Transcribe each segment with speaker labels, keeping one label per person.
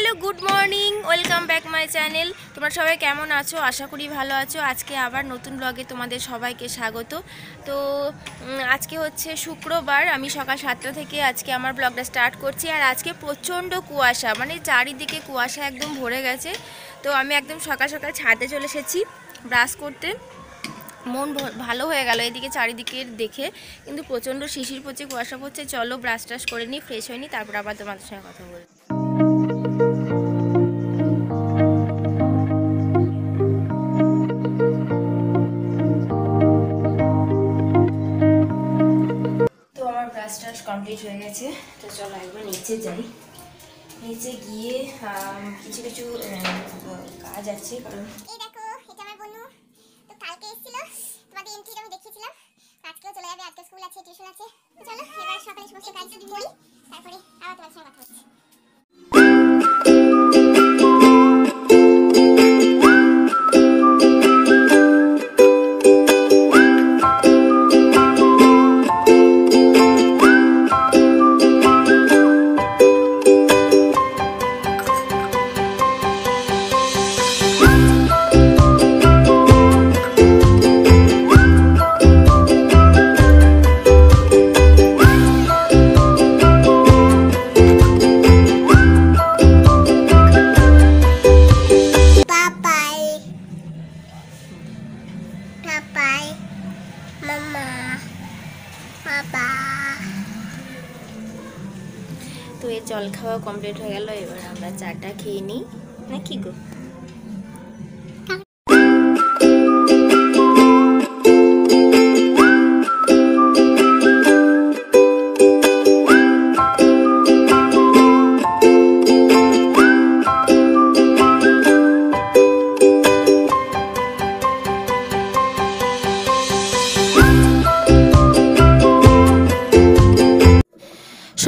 Speaker 1: Hello good morning, welcome back my channel. তোমরা সবাই কেমন আছো? আশা করি ভালো আছো। আজকে আবার নতুন ব্লগে তোমাদের সবাইকে স্বাগত। তো আজকে হচ্ছে শুক্রবার, আমি সকাল 7টা থেকে আজকে আমার ব্লগটা স্টার্ট করছি। আর আজকে প্রচণ্ড কুয়াশা, মানে চারিদিকে কুয়াশা একদম ভরে গেছে। তো আমি একদম সকাল সকাল ছাদে চলে এসেছি ব্রাশ করতে। মন ভালো হয়ে গেল এদিকে চারিদিকে দেখে, কিন্তু প্রচণ্ড শিশির পড়ছে, কুয়াশা পড়ছে। চলো ব্রাশ টাশ করে নিই, ফ্রেশ হয়ে নিই, তারপর আবার তোমাদের সঙ্গে কথা বলবো। ব্রাশ টাশ কমপ্লিট হয়ে গেছে। তো চলো একবার নিচে যাই। নিচে গিয়ে কিছু কিছু কাজ আছে। কারণ
Speaker 2: এই দেখো, এটা আমার বন্ধু। তো কালকে এসেছিল, তোমাদের এন্ট্রিটা আমি দেখিয়েছিলাম। আজকেও চলে যাবে, আজকে স্কুল আছে, টিউশন আছে। তো চলো এবার সকালে সমস্ত কাজ করি, তারপরে আবার তোমার সঙ্গে কথা হচ্ছে।
Speaker 1: তো এই জল খাওয়া কমপ্লিট হয়ে গেল। এবার আমরা চাটা খেয়ে নিই, নাকি গো?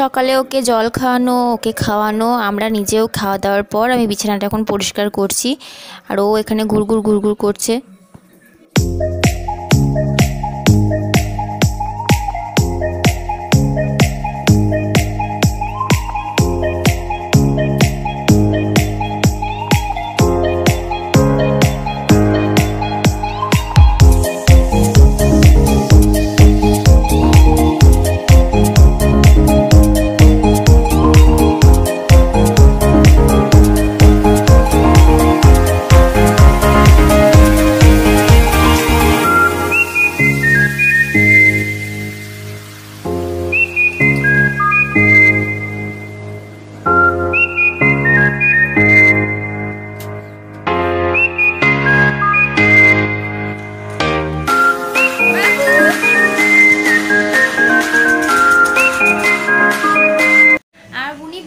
Speaker 1: সকালে ওকে জল খাওয়ানো, ওকে খাওয়ানো, আমরা নিজেও খাওয়া দাওয়ার পর আমি বিছানাটা এখন পরিষ্কার করছি। আর ও এখানে ঘুরঘুর করছে।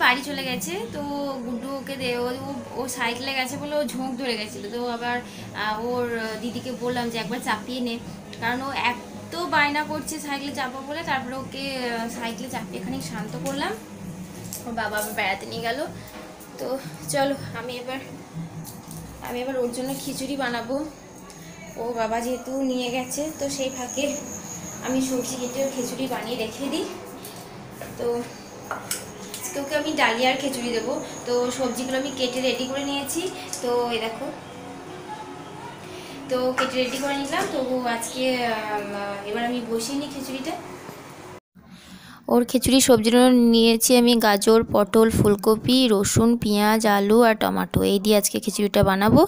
Speaker 1: বাড়ি চলে গেছে। তো গুড্ডু ওকে ও সাইকেলে গেছে বলে ও ঝোঁক ধরে গেছিলো। তো আবার ওর দিদিকে বললাম যে একবার চাপিয়ে নে, কারণ ও এত বায়না করছে সাইকেলে চাপা বলে। তারপরে ওকে সাইকেলে চাপিয়ে খানিক শান্ত করলাম। ওর বাবা আবার বেড়াতে নিয়ে গেল। তো চলো আমি এবার ওর জন্য খিচুড়ি বানাবো। ও বাবা যেহেতু নিয়ে গেছে, তো সেই ফাঁকে আমি সবজি কেটে খিচুড়ি বানিয়ে রেখে দিই। তো ওকে আমি ডালিয়ার খিচুড়ি দেবো। তো সবজিগুলো আমি কেটে রেডি করে নিয়েছি। তো এই দেখো, তো কেটে রেডি করে নিলাম। তো আজকে এবার আমি বসিয়ে নিই খিচুড়িটা। ওর খিচুড়ি সবজিগুলো নিয়েছি আমি গাজর, পটল, ফুলকপি, রসুন, পেঁয়াজ, আলু আর টমেটো, এই দিয়ে আজকে খিচুড়িটা বানাবো।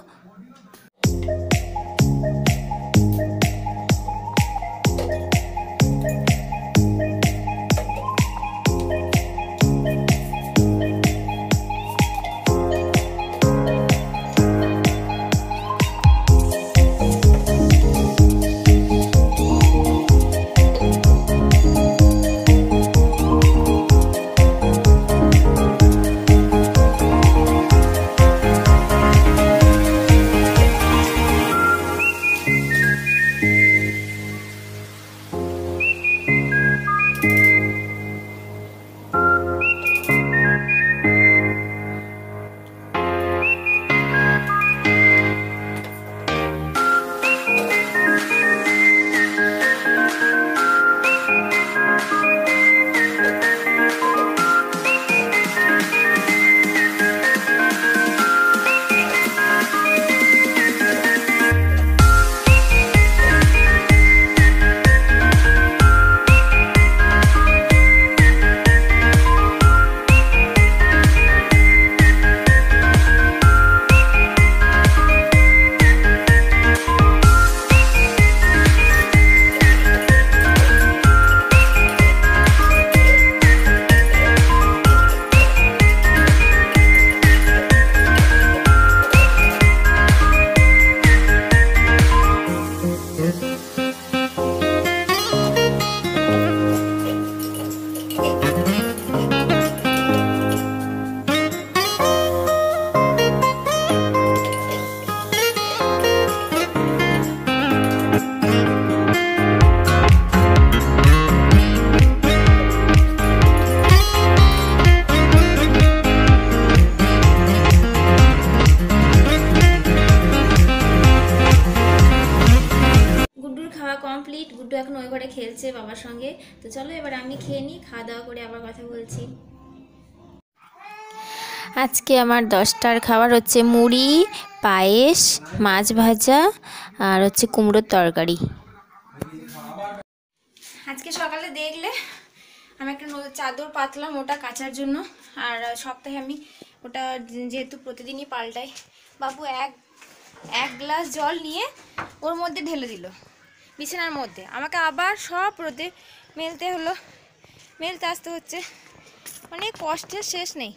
Speaker 1: খেলছে বাবার সঙ্গে। তো চলো এবার আমি খেয়ে নিই, খাওয়া দাওয়া করে আবার কথা বলছি। আজকে আমার 10টার খাবার হচ্ছে মুড়ি, পায়েস, মাছ ভাজা আর হচ্ছে কুমড়োর তরকারি। আজকে সকালে দেখলে আমি একটা চাদর পাতলাম ওটা কাচার জন্য, আর সপ্তাহে আমি ওটা যেহেতু প্রতিদিনই পাল্টাই। বাবু এক গ্লাস জল নিয়ে ওর মধ্যে ঢেলে দিল বিছানার মধ্যে, আমাকে আবার সব রোদে মেলতে আসতে হচ্ছে, মানে কষ্টের শেষ নেই।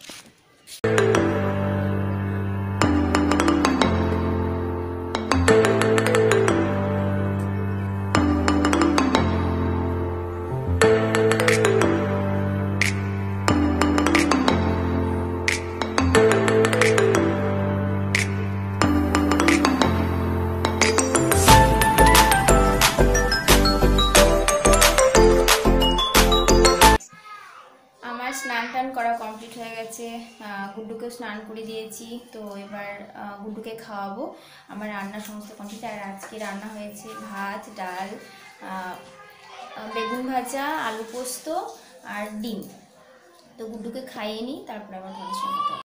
Speaker 1: স্নান টান করা কমপ্লিট হয়ে গেছে, গুড্ডুকেও স্নান করে দিয়েছি। তো এবার গুড্ডুকে খাওয়াবো। আমার রান্না সমস্ত কমপ্লিট। আর আজকে রান্না হয়েছে ভাত, ডাল, বেগুন ভাজা, আলু পোস্ত আর ডিম। তো গুড্ডুকে খাইয়ে নিই, তারপরে আবার তোমাদের সঙ্গে কথা হবে।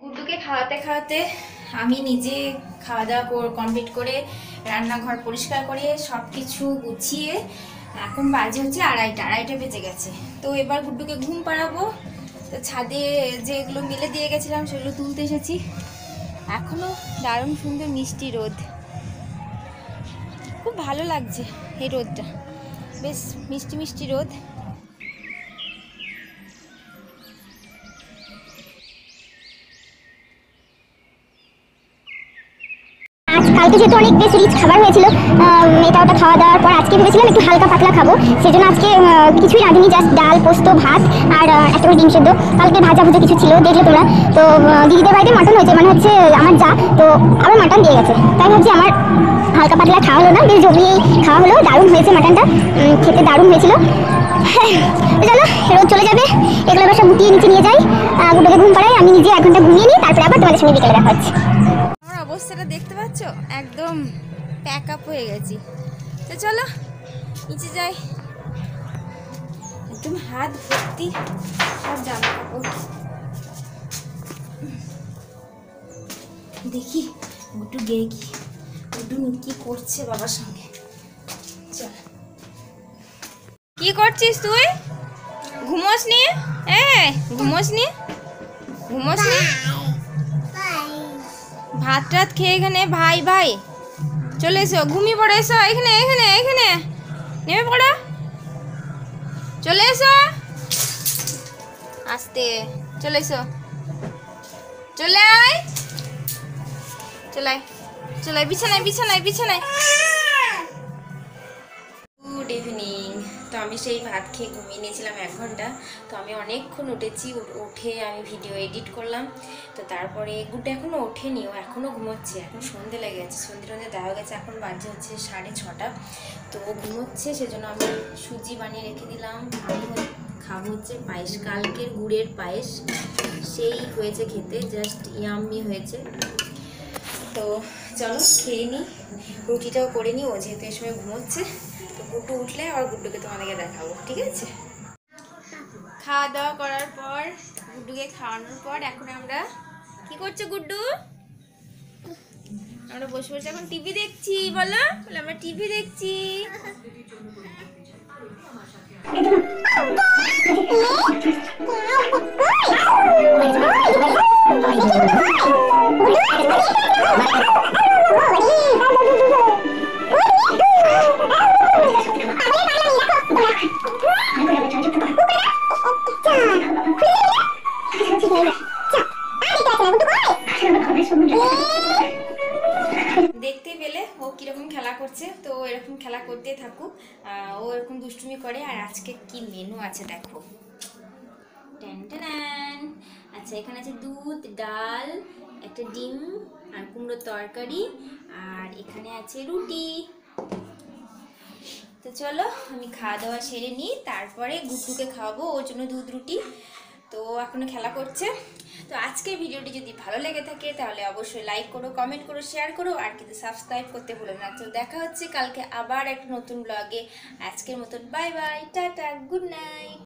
Speaker 1: গুড্ডুকে খাওয়াতে খাওয়াতে আমি নিজে খাওয়া দাওয়া কমপ্লিট করে রান্নাঘর পরিষ্কার করে সব কিছু গুছিয়ে এখন বাজে হচ্ছে আড়াইটা বেজে গেছে। তো এবার গুড্ডুকে ঘুম পাড়াবো। তো ছাদে যেগুলো মেলে দিয়ে গেছিলাম সেগুলো তুলতে এসেছি। এখনো দারুণ সুন্দর মিষ্টি রোদ, খুব ভালো লাগছে এই রোদটা, বেশ মিষ্টি মিষ্টি রোদ।
Speaker 2: কালকে যেহেতু অনেক বেশ রিচ খাবার হয়েছিল, এটা ওটা খাওয়া দাওয়ার পর আজকে ভেবেছিলাম একটু হালকা পাতলা খাবো, সেজন্য আজকে কিছুই রাঁধিনি, জাস্ট ডাল, পোস্ত, ভাত আর একটা করে ডিম সেদ্ধ। কালকে ভাজা ভুজা কিছু ছিল, দেখলে তোমরা। তো দিদিদের বাড়িতে মাটন হয়েছে, মানে হচ্ছে আমার যা, তো আবার মাটন দিয়ে গেছে, তাই ভাবছি আমার হালকা পাতলা খাওয়া হলো না, বেশ জমিয়েই খাওয়া হলো। দারুণ হয়েছে মাটনটা, খেতে দারুণ হয়েছিল। চলো রোদ চলে যাবে, এগুলো এবার সব গুটিয়ে নিচে নিয়ে যাই, গুটোকে ঘুম পাড়াই, আমি নিজে 1 ঘন্টা ঘুমিয়ে নিই, তারপরে আবার তোমাদের সঙ্গে বিকেলে দেখা হচ্ছে।
Speaker 1: আমার অবস্থাটা দেখতে পাচ্ছ, একদম প্যাক আপ হয়ে গেছি। তো চলো নিচে যাই, একদম হাত ভর্তি সব জামা কাপড়। দেখি গুড্ডু কি করছে বাবার সঙ্গে। চল, কি করছিস তুই? ঘুমোস নি? ঘুমোস নি? ভাত টাত খেয়ে এখানে ভাই চলে এসো, ঘুমিয়ে পড়ে এসো, এখানে নেমে পড়ো, চলে এসো, আস্তে চলে এসো, চলে আয় বিছানায় আমি সেই ভাত খেয়ে ঘুমিয়ে নিয়েছিলাম 1 ঘন্টা। তো আমি অনেকক্ষণ উঠেছি, উঠে আমি ভিডিও এডিট করলাম। তো তারপরে গুড্ডু এখনও ওঠেনি, ও এখনও ঘুমোচ্ছে। এখন সন্ধে লেগে গেছে, সন্ধে দেওয়া গেছে, এখন বাজে হচ্ছে 6:30। তো ও ঘুমোচ্ছে, সেজন্য আমি সুজি বানিয়ে রেখে দিলাম। আমি খাবো হচ্ছে পায়েস, কালকের গুড়ের পায়েস, সেই হয়েছে খেতে, জাস্ট ইয়াম্মি হয়েছে। তো চলো খেয়ে নিই, রুটিটাও করে নিই, ও যেহেতু এই সময় ঘুমোচ্ছে। তো গুড্ডু উঠলে আবার গুড্ডুকে তোমাদেরকে দেখাবো, ঠিক আছে? খাওয়া দাওয়া করার পর, গুড্ডুকে খাওয়ানোর পর এখন আমরা কি করছো গুড্ডু? আমরা বসে বসে এখন টিভি দেখছি। বলো, আমরা টিভি দেখছি। দেখতে পেলে ও কিরকম খেলা করছে, তো এরকম খেলা করতে থাকুক। ও এরকম দুষ্টুমি করে। আর আজকে কি মেনু আছে দেখো। ট্যান। আচ্ছা, এখানে আছে দুধ, ডাল, একটা ডিম আর কুমড়োর তরকারি, আর এখানে আছে রুটি। তো চলো আমি খাওয়া দাওয়া সেরে নিই, তারপরে গুড্ডুকে খাওয়াবো, ওর জন্য দুধ রুটি। তো এখনো খেলা করছে। তো আজকের ভিডিওটি যদি ভালো লেগে থাকে তাহলে অবশ্যই লাইক করো, কমেন্ট করো, শেয়ার করো, আর কিন্তু সাবস্ক্রাইব করতে ভুলো না। তো দেখা হচ্ছে কালকে আবার একটা নতুন ব্লগে। আজকের মতন bye bye, tata, good night.